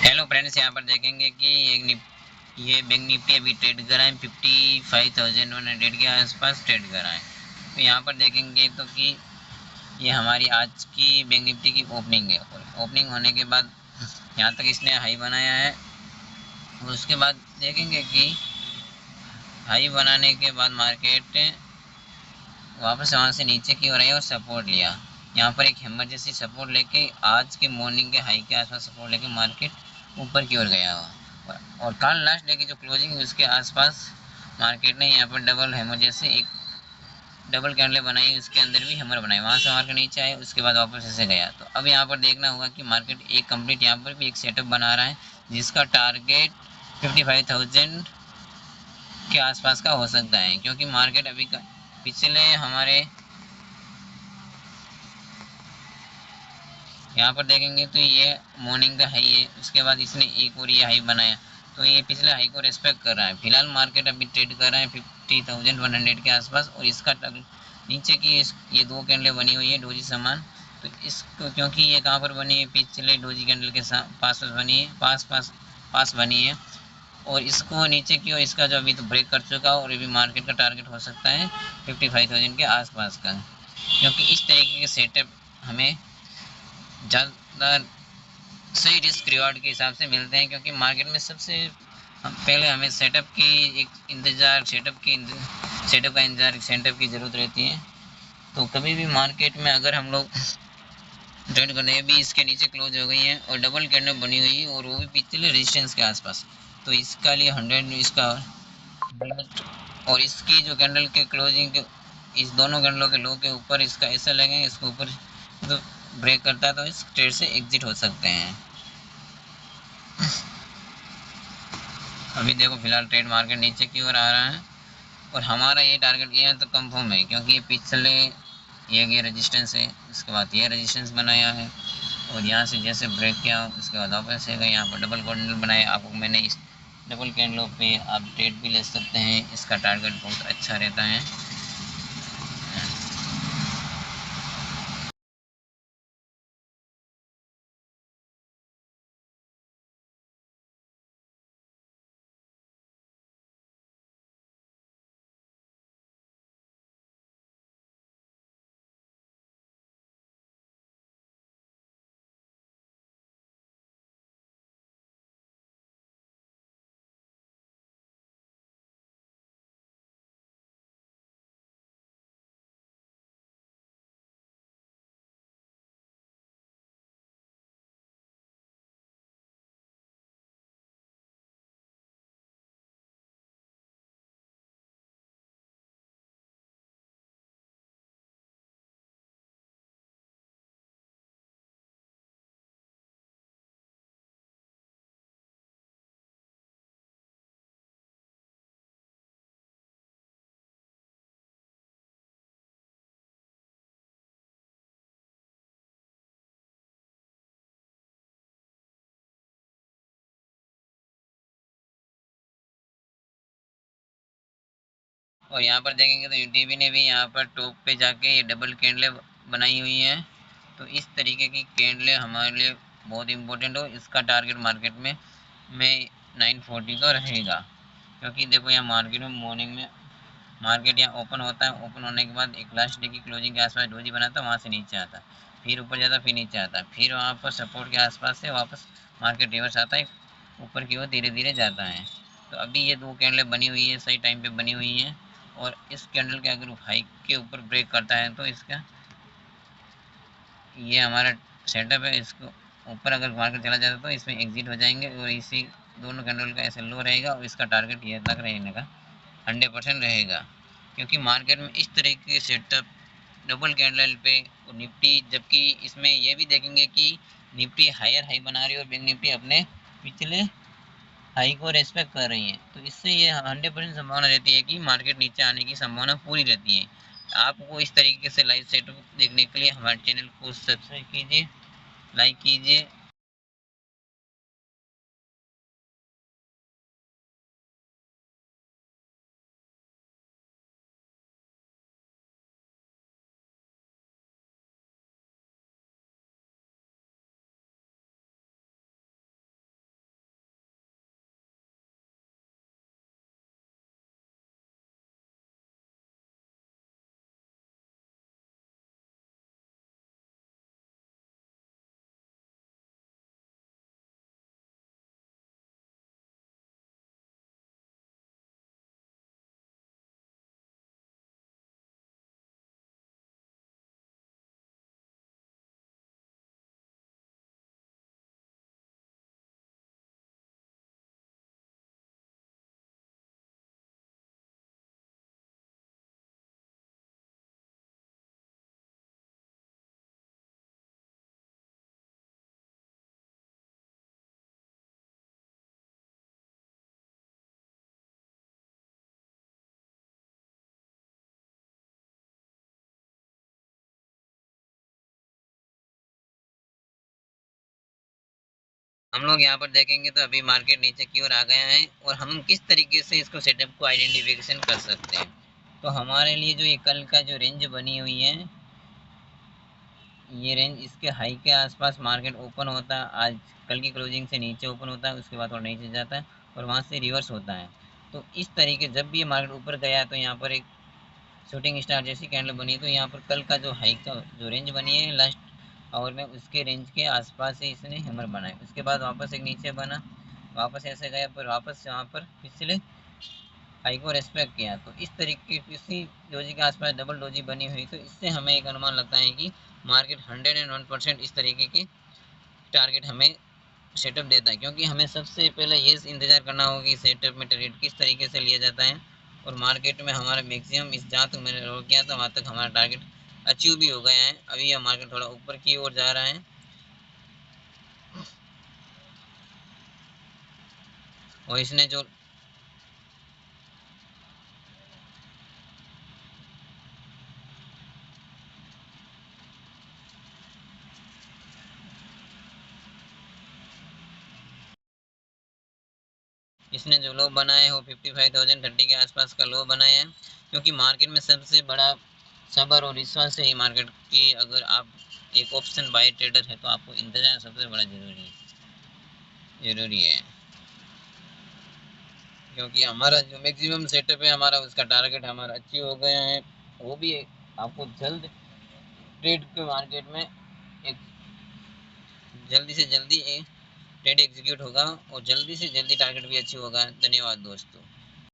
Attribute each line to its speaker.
Speaker 1: Hello friends, यहाँ पर देखेंगे कि ये बैंक निफ्टी अभी ट्रेड कर रहा है 55,100 के आसपास ट्रेड कर रहा है। तो यहाँ पर देखेंगे तो कि ये हमारी आज की बैंक निफ्टी की ओपनिंग है और ओपनिंग होने के बाद यहाँ तक इसने हाई बनाया है और उसके बाद देखेंगे कि हाई बनाने के बाद मार्केट वापस वहाँ से नीचे की ओर आई और सपोर्ट लिया। यहाँ पर एक हैमर जैसी सपोर्ट लेके आज के मॉर्निंग के हाई के आसपास सपोर्ट लेके मार्केट ऊपर की ओर गया हुआ और कल लास्ट डे की जो क्लोजिंग है उसके आसपास मार्केट ने यहाँ पर डबल हैमर जैसे एक डबल कैंडल बनाई, उसके अंदर भी हैमर बनाई, वहाँ से मार्केट नीचे आए, उसके बाद वापस ऐसे गया। तो अब यहाँ पर देखना होगा कि मार्केट एक कंप्लीट यहाँ पर भी एक सेटअप बना रहा है जिसका टारगेट 55,000 के आसपास का हो सकता है, क्योंकि मार्केट अभी पिछले हमारे यहाँ पर देखेंगे तो ये मॉर्निंग का हाई है, उसके बाद इसने एक और ये हाई बनाया, तो ये पिछले हाई को रेस्पेक्ट कर रहा है। फिलहाल मार्केट अभी ट्रेड कर रहा है 50,100 के आसपास और इसका नीचे की ये दो कैंडल बनी हुई है डोजी समान। तो इसको क्योंकि ये कहाँ पर बनी है, पिछले डोजी कैंडल के पास बनी है, पास बनी है और इसको नीचे की और इसका जो अभी तो ब्रेक कर चुका और अभी मार्केट का टारगेट हो सकता है 55,000 के आसपास का, क्योंकि इस तरीके के सेटअप हमें ज़्यादा सही रिस्क रिवार्ड के हिसाब से मिलते हैं, क्योंकि मार्केट में सबसे पहले हमें सेटअप का इंतज़ार सेटअप की ज़रूरत रहती है। तो कभी भी मार्केट में अगर हम लोग ट्रेड करने भी इसके नीचे क्लोज हो गई है और डबल कैंडल बनी हुई है और वो भी पिछले रेजिस्टेंस के आसपास, तो इसका लिए 100 इसका और इसकी जो कैंडल के क्लोजिंग इस दोनों कैंडलों के लो के ऊपर इसका ऐसा लगेंगे, इसके ऊपर तो ब्रेक करता है तो इस ट्रेड से एग्जिट हो सकते हैं। अभी देखो फिलहाल ट्रेड मार्केट नीचे की ओर आ रहा है और हमारा ये टारगेट ये तो कंफर्म है, क्योंकि ये पिछले ये रेजिस्टेंस है, उसके बाद ये रेजिस्टेंस बनाया है और यहाँ से जैसे ब्रेक किया उसके बाद वापस से गए, यहाँ पर डबल कैंडल बनाया। आपको मैंने इस डबल कैंडलों पे आप ट्रेड भी ले सकते हैं, इसका टारगेट बहुत अच्छा रहता है। और यहाँ पर देखेंगे तो यूटीबी ने भी यहाँ पर टॉप पे जाके ये डबल कैंडलें बनाई हुई हैं। तो इस तरीके की कैंडलें हमारे लिए बहुत इंपॉर्टेंट हो, इसका टारगेट मार्केट में 940 का रहेगा, क्योंकि देखो यहाँ मार्केट में मॉर्निंग में मार्केट यहाँ ओपन होता है, ओपन होने के बाद एक लास्ट डे की क्लोजिंग के आसपास डोजी बनाता है, वहाँ से नीचे आता है, फिर ऊपर जाता है, फिर नीचे आता है, फिर वहाँ पर सपोर्ट के आसपास से वापस मार्केट रिवर्स आता है, ऊपर की ओर धीरे धीरे जाता है। तो अभी ये दो कैंडलें बनी हुई है, सही टाइम पे बनी हुई हैं और इस कैंडल के अगर हाई के ऊपर ब्रेक करता है तो इसका ये हमारा सेटअप है, इसको ऊपर अगर मार्केट चला जाता है तो इसमें एग्जिट हो जाएंगे और इसी दोनों कैंडल का ऐसे लो रहेगा और इसका टारगेट ये तक रहने का 100% रहेगा, क्योंकि मार्केट में इस तरह के सेटअप डबल कैंडल पे और निफ्टी, जबकि इसमें यह भी देखेंगे कि निफ्टी हायर हाई बना रही है और बैंक निफ्टी अपने पिछले हाई को रेस्पेक्ट कर रही है, तो इससे ये 100% संभावना रहती है कि मार्केट नीचे आने की संभावना पूरी रहती है। आपको इस तरीके से लाइव सेटअप देखने के लिए हमारे चैनल को सब्सक्राइब कीजिए, लाइक कीजिए। हम लोग यहाँ पर देखेंगे तो अभी मार्केट नीचे की ओर आ गया है और हम किस तरीके से इसको सेटअप को आइडेंटिफिकेशन कर सकते हैं। तो हमारे लिए जो ये कल का जो रेंज बनी हुई है, ये रेंज इसके हाई के आसपास मार्केट ओपन होता है। आज कल की क्लोजिंग से नीचे ओपन होता है, उसके बाद थोड़ा नीचे जाता है और वहाँ से रिवर्स होता है। तो इस तरीके जब भी ये मार्केट ऊपर गया तो यहाँ पर एक शूटिंग स्टार जैसी कैंडल बनी, तो यहाँ पर कल का जो हाई का जो रेंज बनी है लास्ट आवर में, उसके रेंज के आसपास से इसने हैमर बनाया। उसके बाद वापस एक नीचे बना, वापस ऐसे गया, पर वापस वहाँ पर पिछले हाई को रेस्पेक्ट किया। तो इस तरीके किसी डोजी के आसपास डबल डोजी बनी हुई, तो इससे हमें एक अनुमान लगता है कि मार्केट 101% इस तरीके के टारगेट हमें सेटअप देता है। क्योंकि हमें सबसे पहले ये इंतज़ार करना होगा कि सेटअप में ट्रेड किस तरीके से लिया जाता है और मार्केट में हमारा मैक्सिमम इस जहाँ तक मैंने रोक किया था वहाँ तक हमारा टारगेट अचीव भी हो गया है। अभी यह मार्केट थोड़ा ऊपर की ओर जा रहा है और इसने जो लो बनाए हो 55,030 के आसपास का लो बनाया है। क्योंकि मार्केट में सबसे बड़ा सब्र और विश्वास है ही मार्केट की। अगर आप एक ऑप्शन बाय ट्रेडर है तो आपको इंतजार सबसे बड़ा जरूरी है। क्योंकि हमारा जो मैक्सिमम सेटअप है हमारा, उसका टारगेट हमारा अचीव हो गया है। वो भी आपको जल्द ट्रेड के मार्केट में एक जल्दी से जल्दी एक ट्रेड एग्जीक्यूट होगा और जल्दी से जल्दी टारगेट भी अचीव होगा। धन्यवाद दोस्तों।